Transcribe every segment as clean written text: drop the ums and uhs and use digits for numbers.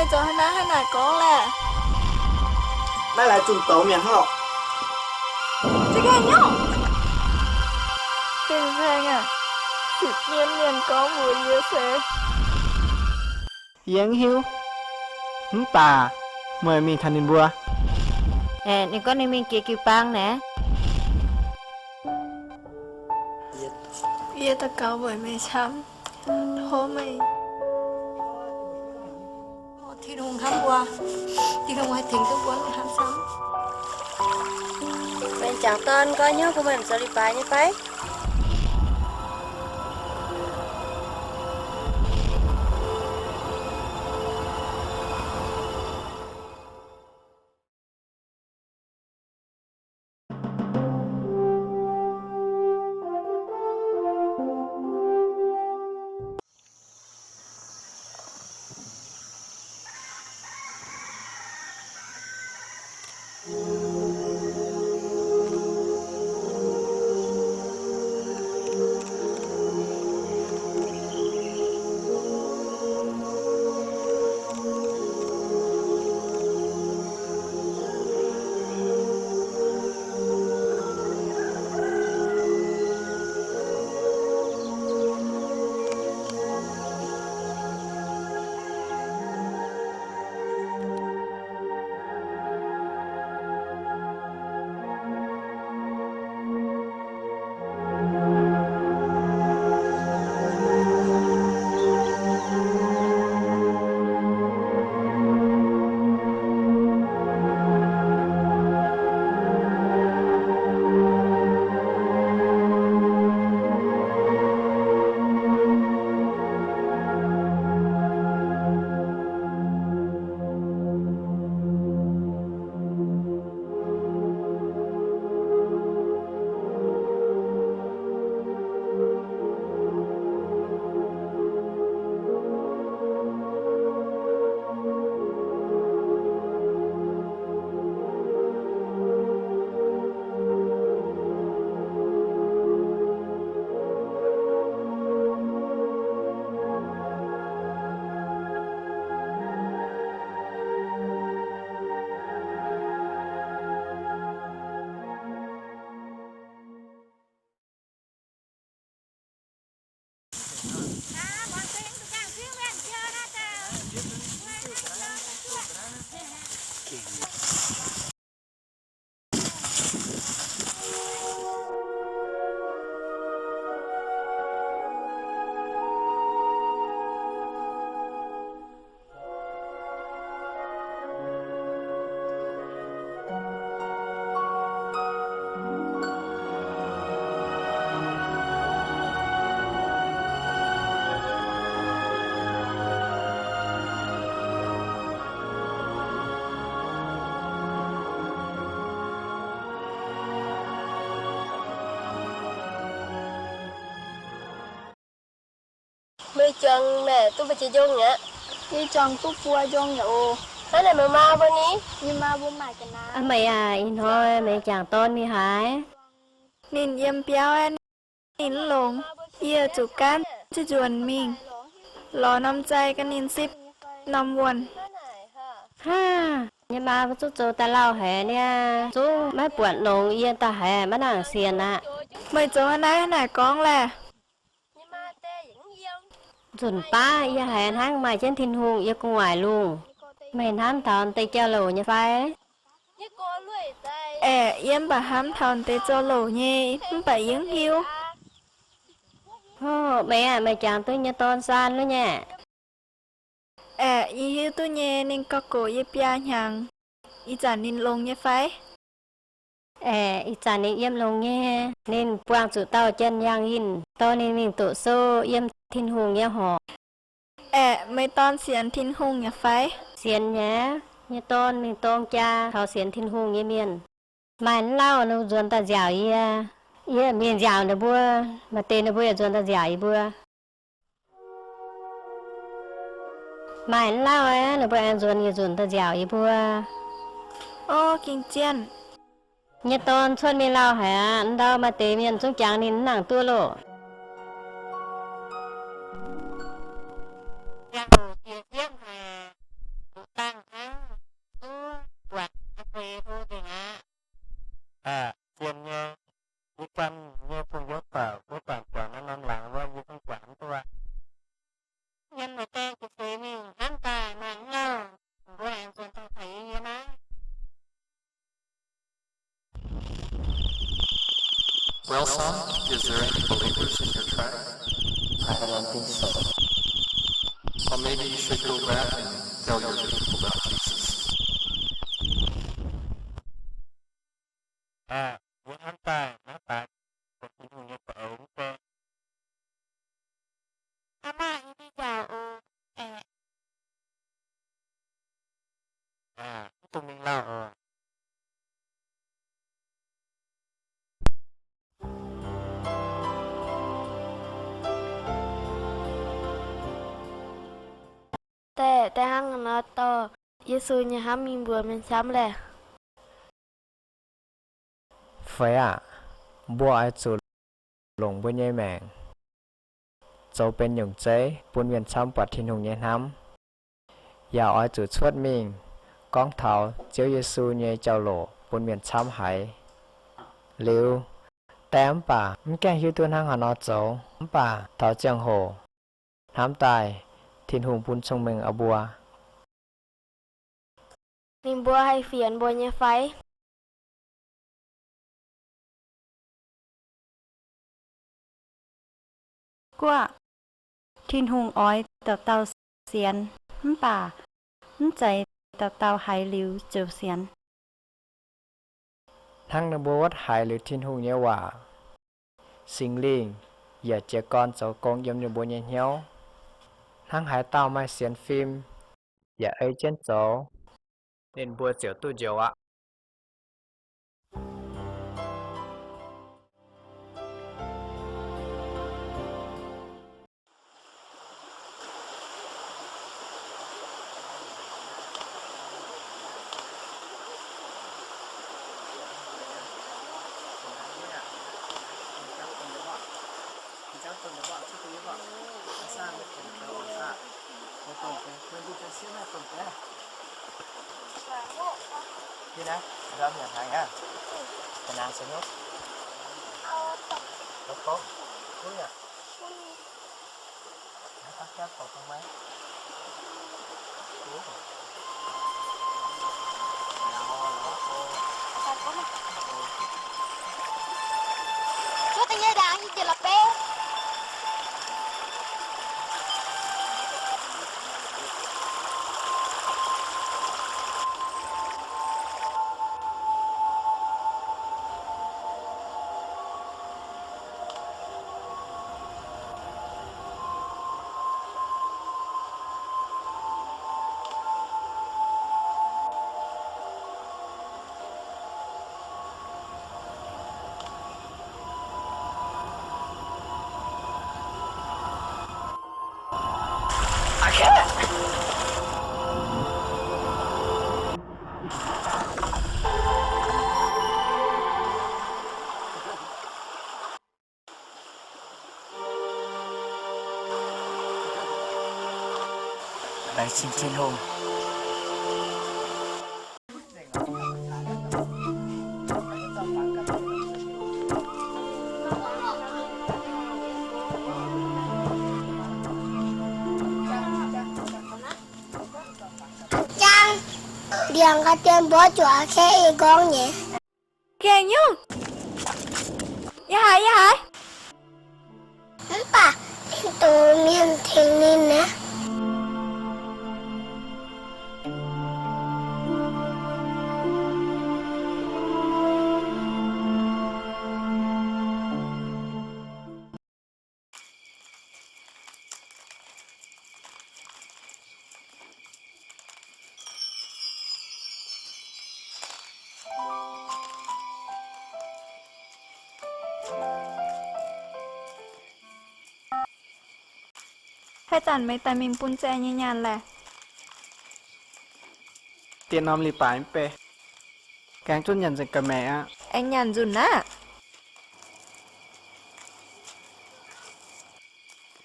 Mày cho hắn nãy con là Đây là trùng tổ miệng họ. Chứ cái nhóc Tình thang à Sự nhiên liền có mùi như thế Yến hiu tà mời mình thành niên bùa. Nè con này mình kia kêu bang nè. Yêu ta cáo bởi mày chăm Thố mày Thì đúng thăm qua Thì đúng hay thỉnh tôi quán thăm sắm Mình chẳng tên có nhớ của mình sao đi bài như vậy. Mày chọn nè tôi phải chơi dông nhá Đi chọn tôi qua dông nhá ô Thế này mày ma bên ní Nhưng ma vô mày cái nào Mày in thôi mày chẳng tôn mi hái. Nhìn yếm béo em Nhìn lồng Yêu chủ can chứ chuồn mình Lò nằm chay cái nhìn xíp Nằm buồn Ha nhưng mà chú chú ta lau hè nha. Chú mấy buồn nồng yên ta hè mấy nàng xiên ạ. Mày cho hắn nãy con là Dùn ba yên hẹn hang mày trên thiên hùng yên của ngoài luôn. Mày ham thòn tay cho lồ như vậy. Yếm bà hám thòn tê cho lỗ nhé Bà yếm hiu Mày chẳng tôi như tôn san nữa nha. Y hiu tôi nhé nên có cổ yếp bia nhàng Y chả nên lông như phải Ý chả nên yếm lông nghe. Nên quang chủ tao chân yang in. Tôi nên mình tổ số yếm thiên hùng như họ. Mấy ton xiên thiên hùng như phải Xiên nhé. Như tôn mình tôn cha thảo xiên thiên hùng như miền. Mà lau nó dồn ta dẻo ý ý miền dẻo nó bua mà tên nó bua dồn ta dẻo ý bua mà lau á nó bua ăn dồn ta dẻo ý bua Ô kinh chiên như tôn xuân mi lau hả đâu mà tế miền xuống trắng nên nàng tua lộ Well, son, is there any believers in your tribe? I don't think so. Well, maybe you should go back and tell your people about Jesus. Muốn hắn ta, nó ta, một cái người nhập ở UK. Ama, ini jauh. Tụi mình lo rồi.แต่ห้างนาต่อเยซูเนี่ยฮะมีบัวมันซ้ำแหละ Phải à, bố ai chủ lồng bên nhai mèng. Dẫu bên nhung chế, buôn viên xăm bọt thiên hùng nhai hắm. Yào ai chủ suốt mình, con thảo chiếu Giê-xu nhai chào lộ, buôn viên xăm hải. Liu, tém bà, kèng hiếu tuôn hăng hà nó dẫu, bà, thảo giang hồ. Hám tài, thiên hùng buôn sông mình ở bùa. นิมบัวให้เฟียนบัวเนี่ยไฟ qua thiên hùng ói tàu tàu xiên bà chạy tàu tàu hải liu chiều xiên Hăng nâng bố hải liu thiên hùng nhai quả. Sinh linh, giờ trẻ con cháu con giống như bố nhai nhau. Hăng hải tàu mai xiên phim, giờ ấy trên cháu. Nên bố chiều tu diệu ạ. Đi nè, rơm nhà thằng á. Cái nào sẽ nhốt. Đốt tốt. Cuối à. Nó tắt chết còn không mấy. Cuối rồi. Chú ta nhớ đàn như chị là bé. Đây xin thiên hùng. Chăng Điền có tên bố chùa khẽ y con nhỉ. Kèng nhung. Dạ hại. Bà tụ miên thiên ninh nè. Hay chẳng mấy tay mình bún chè như nhàn lẻ. Tiền nóm lì bái bê. Càng chút nhận dịch cả mẹ á. Anh nhàn dùn á.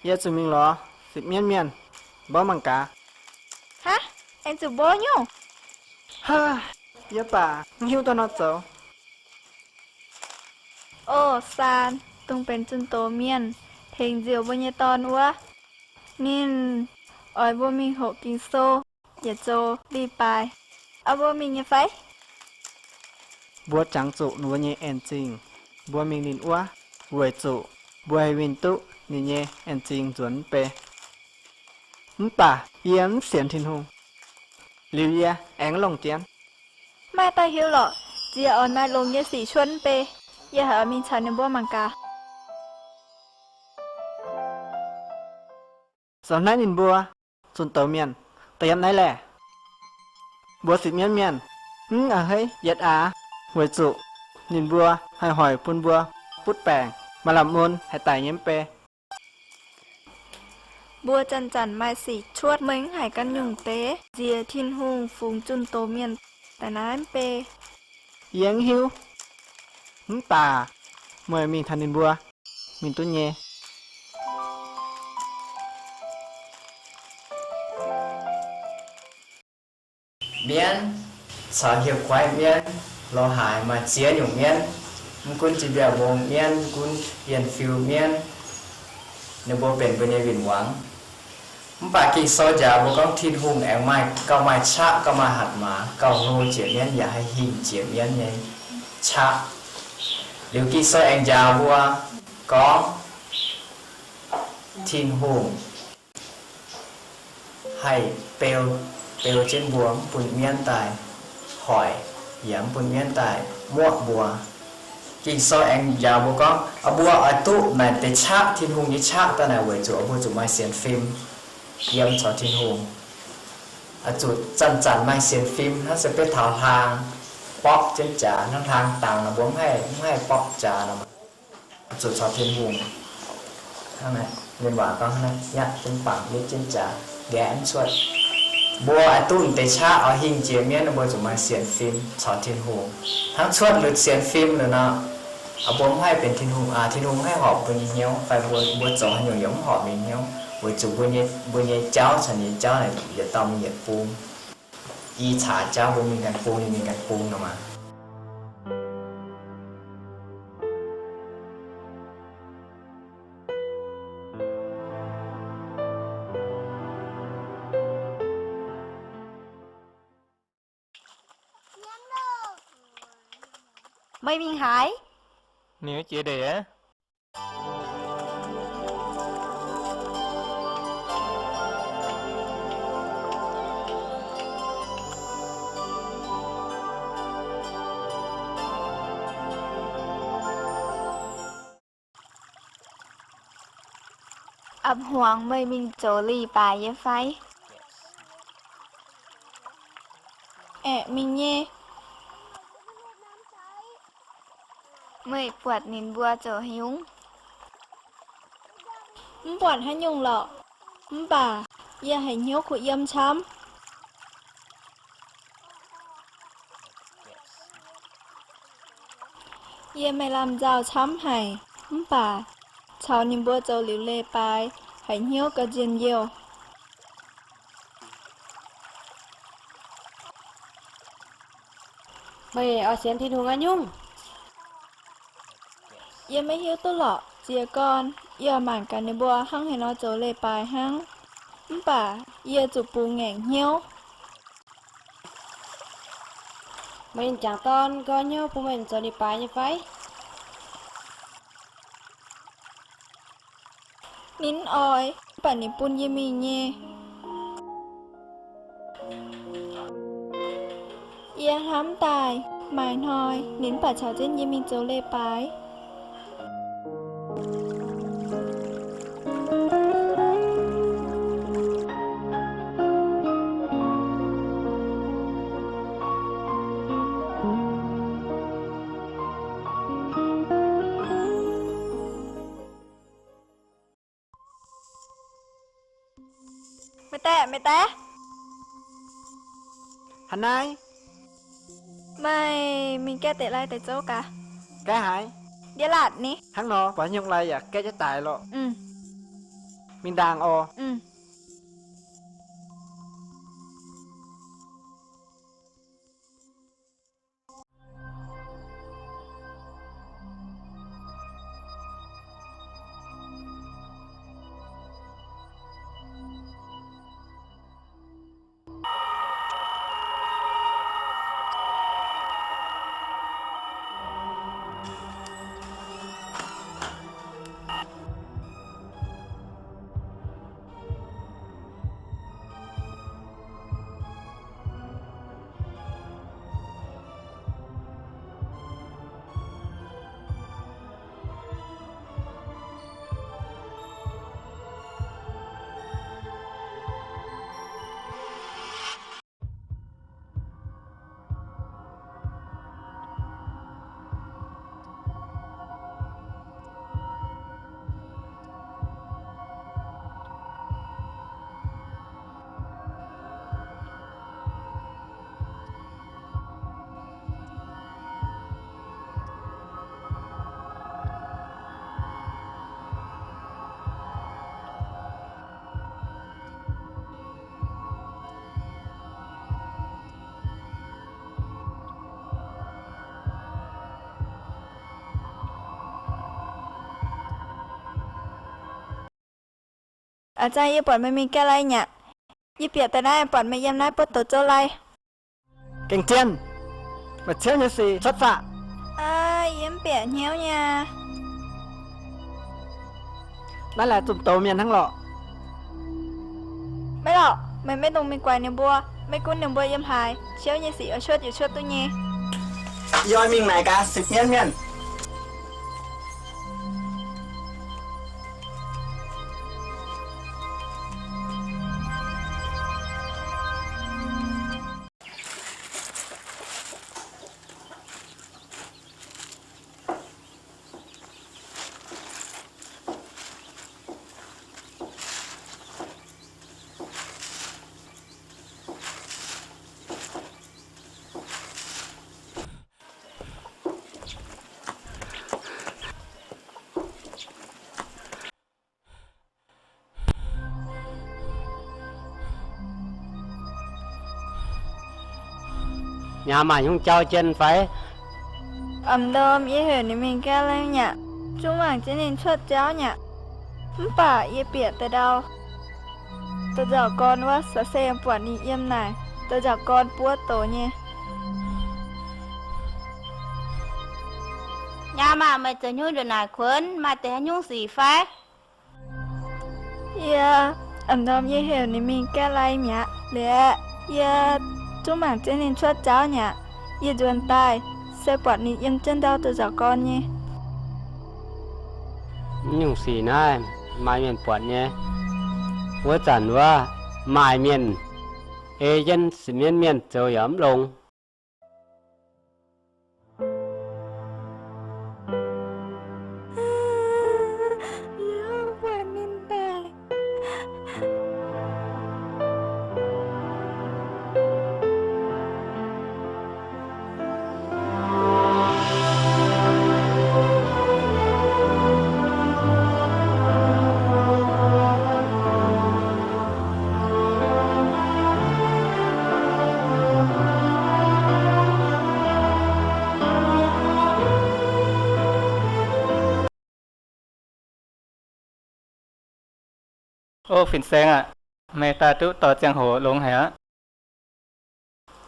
Giờ chú mình lo. Xịt miên. Bó bằng cá. Hả? Anh chụp bố nhung. Ha. Giờ bà. Hiếu tao nó cháu. Ồ, sàn. Tungเป็นจุนโตเมียนเพลงเจียวบนยตอนวะนินอ้อยบ่มีหกกินโซอย่าโจรีบไปเอาบ่มีเงี้ยไฟ Bố trắng trụ núa nhé en chinh. bùa mình nín ua quầy trụ bùa vinh tụ nì nhẹ en trình chuẩn bê bà yếm xiển thiên hùng liu ya ánh lồng tiền ไม่ตายหิวหรอเจียออนมาลงเยสีชวนเปเยหามินชันในบัวมังกา สอนนั้นนินบัวส่วนเต่าเมียนแต่ยันไหนแหละบัวสิเมียนเมียนเฮ้ยยัดหวยจุนินบัวให้หอยปุนบัวพุดแปงมาลำมุนให้ไต่เย้มเป บัวจันจันมาสีชวดเม้งหายกันยุงเตเจียทินหุงฟูงจุนโตเมียนแต่นั้นเป เยียงหิวป่าเมื่อมีทันนินบัวมีตุ้นเย่ miên sở hiệu quái miên lo hại mà chia nhung miên kun chỉ biểu bông miên kun hiền phiêu miên nếu bố bền bên nhà viền quáng bà kinh so già bố con thiên hùng em mai cao mai cha cao mai hạt mà cao nô chỉ miên ya hay hình chỉ miên nhé cha nếu kinh so em già bố có thiên hùng hay bèo bèo trên buồng bùn miên tài hỏi giảm bùn miên tài mua bùa kinh so anh già bố con ở bùa ở tụ này để chát thiên hùng như chát ta này với chỗ bùa chủ mai xem phim yếm cho thiên hùng ở chỗ chân chân mai xem phim nó sẽ biết thảo hàng bóp trên trà nó hàng tàng là bốn hay bóp trà là mà chỗ cho thiên hùng thằng này nguyên bản con này nhặt trên bảng với trên trà ghé ăn suốtบัวไอตุ้นเตชะเอาหิงเจียเมียนบัวจะมาเสียนฟิล์มสอนทินหูทั้งชวดหรือเสียนฟิล์มเลยนะเอาบัวให้เป็นทินหูทินหูให้หอบบัวเหี้ยวไฟบัวจ่อให้หนุ่มหยงหอบเหี้ยวบัวจุบัวเนี้ยเจ้าฉันนี้เจ้าเนี่ยอย่าต้องมีเหยียดปูมอีฉาเจ้าบัวมีการปูมีการปูนะมาไม่มีหาย Nếu chia đẻ อับห่วงไม่มิงโจลีป่าเยไฟแอะมิงเย่ไม่ปวดนินบัวโจหยุงปวดให้ยุงหรอป่าอย่าให้หิวขุยำช้ำอย่าไม่ลำเจ้าช้ำให้ป่าชาวนินบัวโจหลิวเลไปให้หิวกระเจียนเยียวไม่เอาเสียนที่ถุงอันยุ่งยังไม่หิวตัวหรอเจียก่อนอย่าหมั่นกันในบัวหั่งให้น้อโจเลยปลายหั่งป่าเยี่ยจุปูแง่งเหี้ยว mình chẳng ton có nhau của mình cho đi bài như vậy นิ้นออยป่านิปุ่นยังมีเย่เยี่ยห้ำตายหมายน้อยนิ้นป่าชาวเจนยังมีโจเลยปลายไม่แต่ฮันนาย ไม่มีแก้เตะไรแต่โจ๊กะ cái hại เดี๋ยวหลาดนี่ hắn nó quả nhung lại à cái trái tài lộ อืม mình đàn o อืม อาจารย์ยี่ปอดไม่มีแก้ไรเนี่ยยี่เปียแต่ได้ปอดไม่ยำได้ปอดตัวเจ้าไร Cảnh chiên mà chiếu như gì xuất dạ อ้ายยิ้มเปียเหี้ยวเนี่ย นั่นแหละจุ่มโตเมียนทั้งหล่อ ไม่หรอกมันไม่ต้องมีกวายเนื้อบัวไม่กุ้นเนื้อบัวยิ้มหายเชี่ยวยี่สีเอาชดอยู่ชดตัวนี้ ยอยมิงไหนกะ10เมียนเมียน Nhà mà không cho chân phải ẩm đơmยี่เห็นนี่มีแก้ไรเนี่ยจุ้งหวังจะนินชดเจ้าเนี่ยมันป่ายี่เปียแต่เดาตัวเจ้าก่อนว่าสะเซมปวดนี่เยี่ยมไหนตัวเจ้าก่อนปวดโตเนี่ย Nhà mà mày tự nhu được nải khuẩn mà tự nhu gì phải เย่อันดอมยี่เห็นนี่มีแก้ไรเนี่ยเหลือเย่จุ้งหวังจะนินชดเจ้าเนี่ยยี่จวนตายเสปวดนี่ยังเจนเดาตัวเจ้าก่อนเนี่ย nhung xì này mai miền quạt nhé bữa chẳngว่าmai miền dân miền miền trời ấm lùng โอ้ฝินแซงอ่ะแม่ตาตุต่อเจียงโหลงแหะ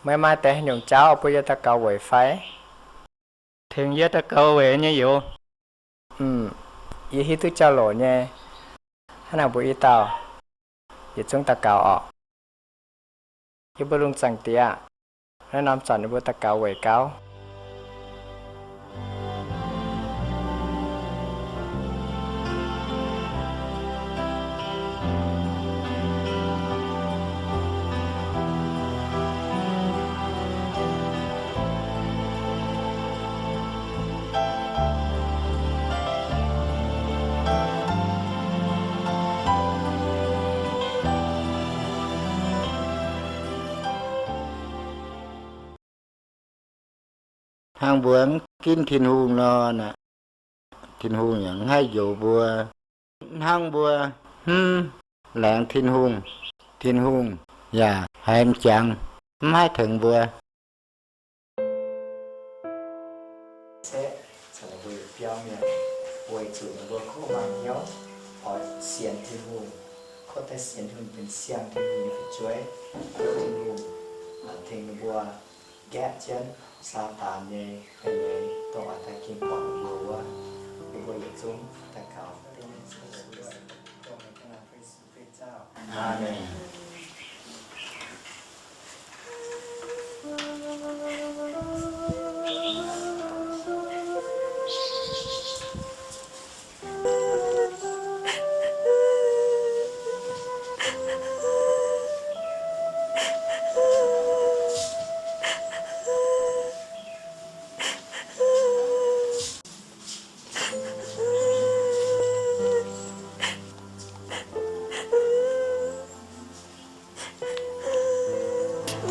Mấy mai té nhung cháu bây giờ ta cầu quậy phái ถึงเยอะตะเกาเวเนี่ยอยู่ ý hít tu cháu lộ nhé hắn nào bụi tao ý chúng ta cầu ọ ý bơ lung chẳng tía nó nằm chọn ý bơ ta cầu quậy cáo hàng buổi kín thiên hùng nó nè thiên hùng những hay dụ bùa hàng bùa lạng thiên hùng và hai em chàng mai thượng bùa sẽ trở lại buổi biểu miệng buổi chủ nó bùa khô mang nhau hỏi xiên thiên hùng có thể xiên hùngเป็นเสียงthiên hùng phải chuối thiên hùng thiên bùa ghét chân sa tàn nhẹ hay nhẹ tổ ta kim quảng bùa bùa dịch chúng ta cầu tên sự tổ mình cái nào phải sự phải chào amen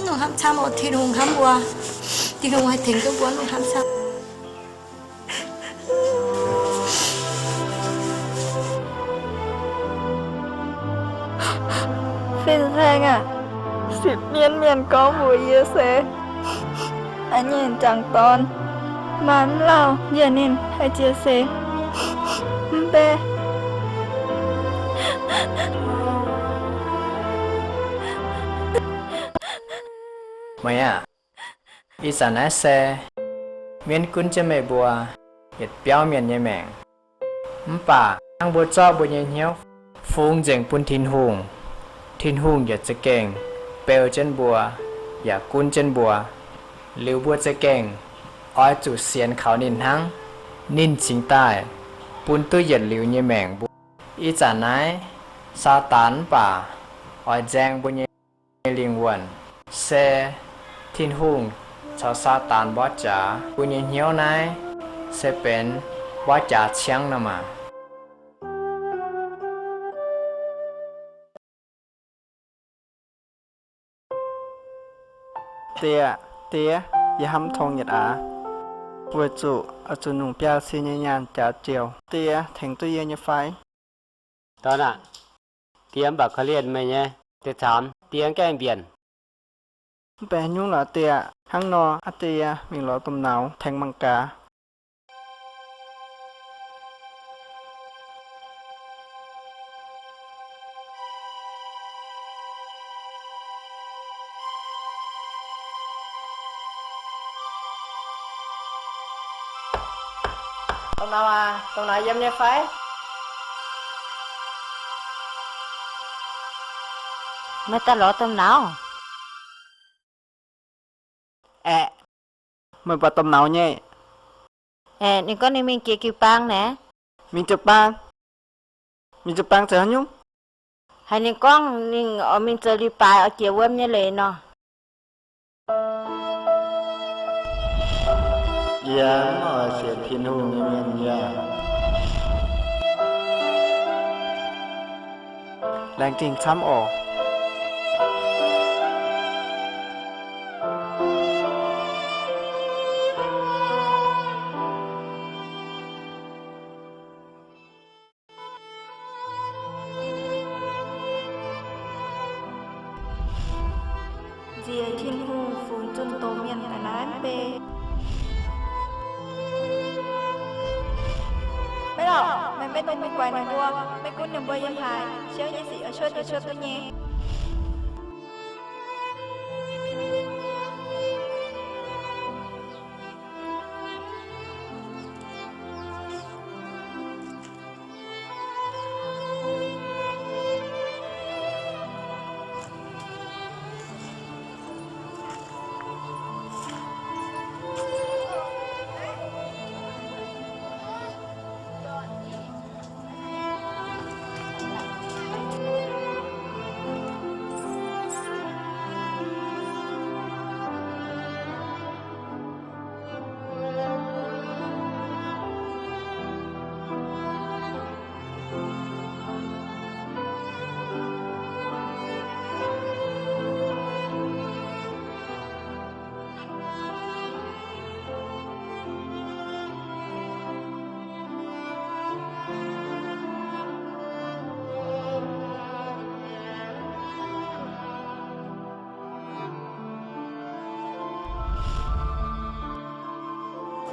nó ham sao một thiên hùng ham bùa thiên hùng hay thỉnh cái bùa nó ham sao Phiên Thang à 10 เมียนเมียนcó mùi dưa xế anh nhìn chẳng tòn mán lao giờ nên hay chia sẻ bê mày à ý sản á xe miền cún cho mày bùa hiệt béo miền nhẹ mèng bà ăn bùa cho bùa nhẹ nhiêu phun dành bún thiên hùngอย่าจะเก่งเปลchân bùaอย่ากุ้นchân bùa liu bùaจะเก่งอ้อยจุดเสียนเขานินทั้งนินชิงใต้ปุ้นตู้เหยียดลิวเนี่ยแมงบุอีจานไหนซาตานป่าอ้อยแจงบุญเนี่ยลิงวนเซทินหุงชาวซาตานบอจ่าบุญเนี่ยเหี่ยวไหนเซเป็นบอจ่าเชียงนะมาเตียอย่าห้ำทองหยัดอาเวจุเอาจุนุ่งเปียซีเนียนจ่าเจียวเตียแทงตัวเย็นยาไฟ ตอนน่ะเตรียมบักเขาเรียนไหมเนี่ยจะถามเตรียมแกล้งเปลี่ยน แปลยุ่งเหรอเตียห้างนออาเตียวิ่งล้อต้มหนาวแทงมังกาตรงnào à tรงnào dâm nha phái Mày ta lọ tôm nào? Mày vào tôm nào nhé? Nên có nên mình kia kêu bang nè. Mình chụp bang chờ hả nhung? Hay nên con nên ở mình chờ đi bài ở chiều quên như lệ nọ. Dạ, ở sẽ thiên hùng như mình dạ. Đang kinh chăm ổ. Dìa thiên hùng phùng chân tổ miền cả nán bê. Mấy đâu, mày mấy tung mày quay mày mua, mấy cún đừng bơi dân hài, xéo như sĩ ở chốt tôi nhé.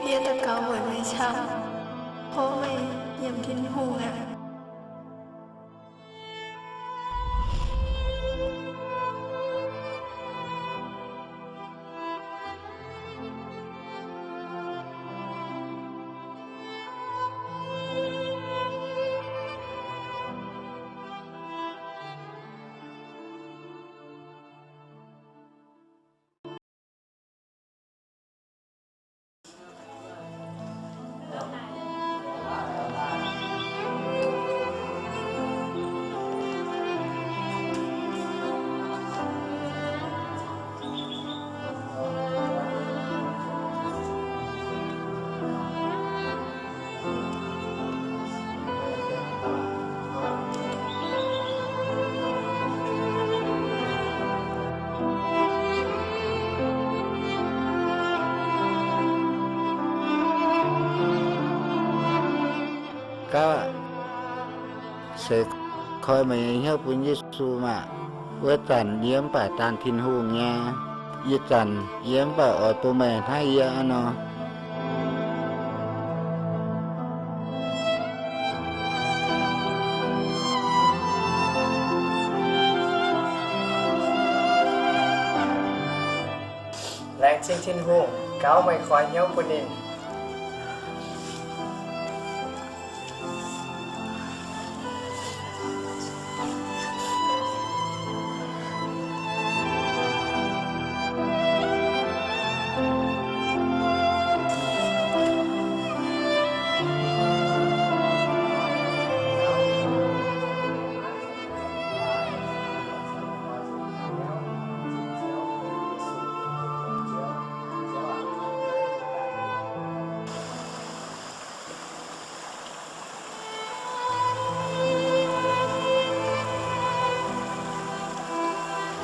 Phía ta có bởi mày chăng, hô mày nhầm thiên hùng ạ. Các sẽ coi mày nhớ bún Giêsu mà với trần yếm bà tràn thiên hùng nha y trần yếm bà ở tù mẹ thay ya nó chính thiên hùng cáo mày khỏi nhau của nín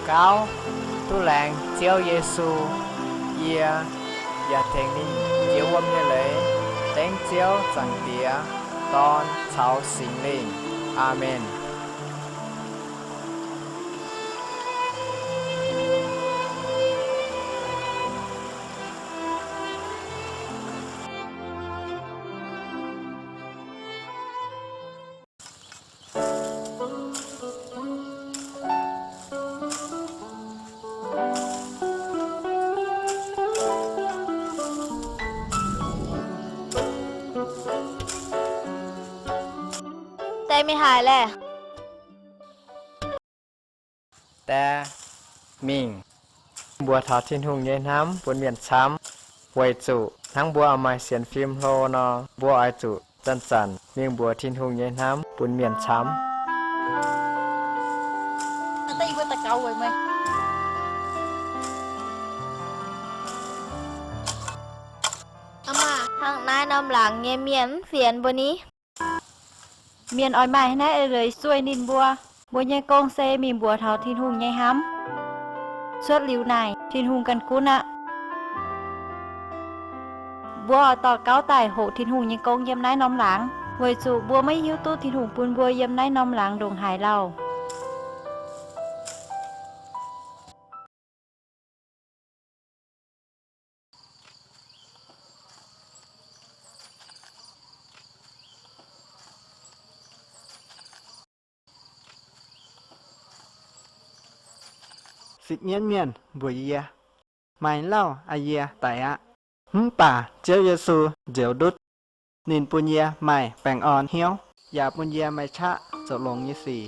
cáo tu làng chiếu Giêsu ia ya thèn nín chiếu âm như lễ đánh chiếu chẳng tía con cháu sinh linh Amen. Tay mới hài lè. แต่มิงบัวทอดทิ้นหุงเย็นน้ำบนเมียนช้ำไวจุทั้งบัวเอาไม้เสียนฟิล์มโลนอบัวไอจุจันมิงบัวทิ้นหุงเย็นน้ำบนเมียนช้ำ Tay với ta cậu rồi mày. Ama, thằng nai nằm lặng nghe miếng phiền bữa ní. เมียนอ้อยไม้ให้นะเลยช่วยนินบัวบัวใหญ่กงเซมีบัวเทาทินหุงใหญ่ห้ำสวดหลิวในทินหุงกันกุ้นอะบัวต่อเก้าไต่โหทินหุงใหญ่กงเยี่ยมนายน้อมหลังเวยจูบัวไม่หิ้วตู้ทินหุงปูนบัวเยี่ยมนายน้อมหลังดงหายเราสิเมียนเมียนบัวเยียไม่เล่าอาเยียแต่อะป่าเจ้าเยซูเดี๋ยวดุดนินปุญเยียไม่แปลงอ่อนเหี้ยวอย่าปุญเยียไม่ชะจบลงยี่สี่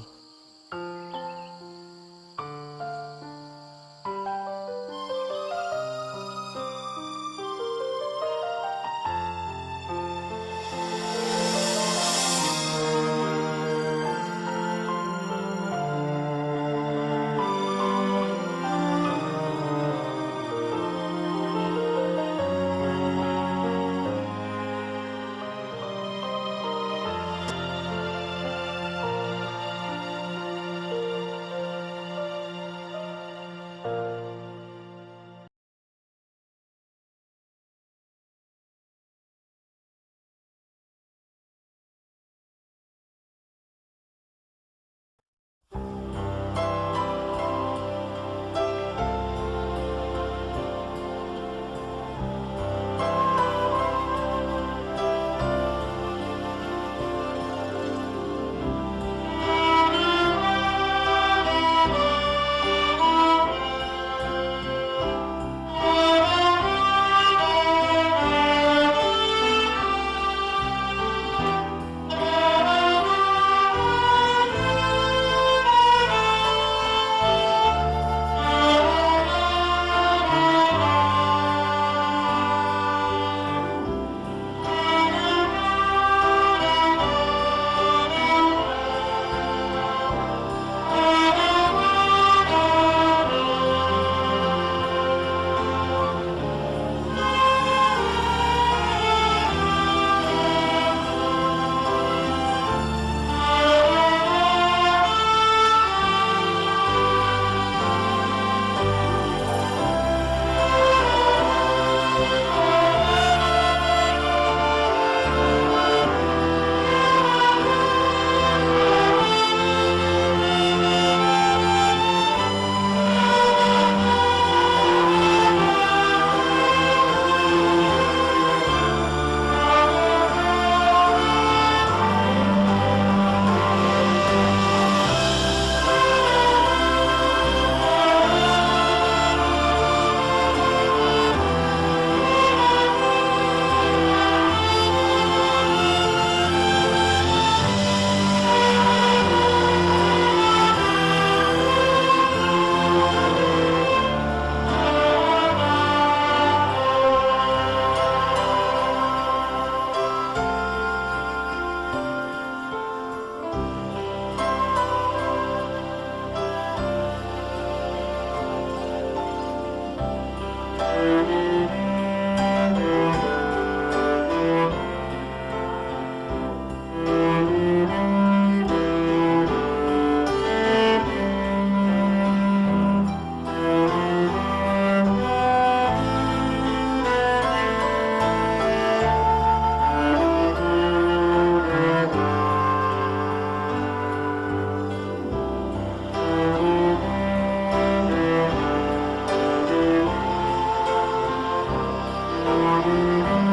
Thank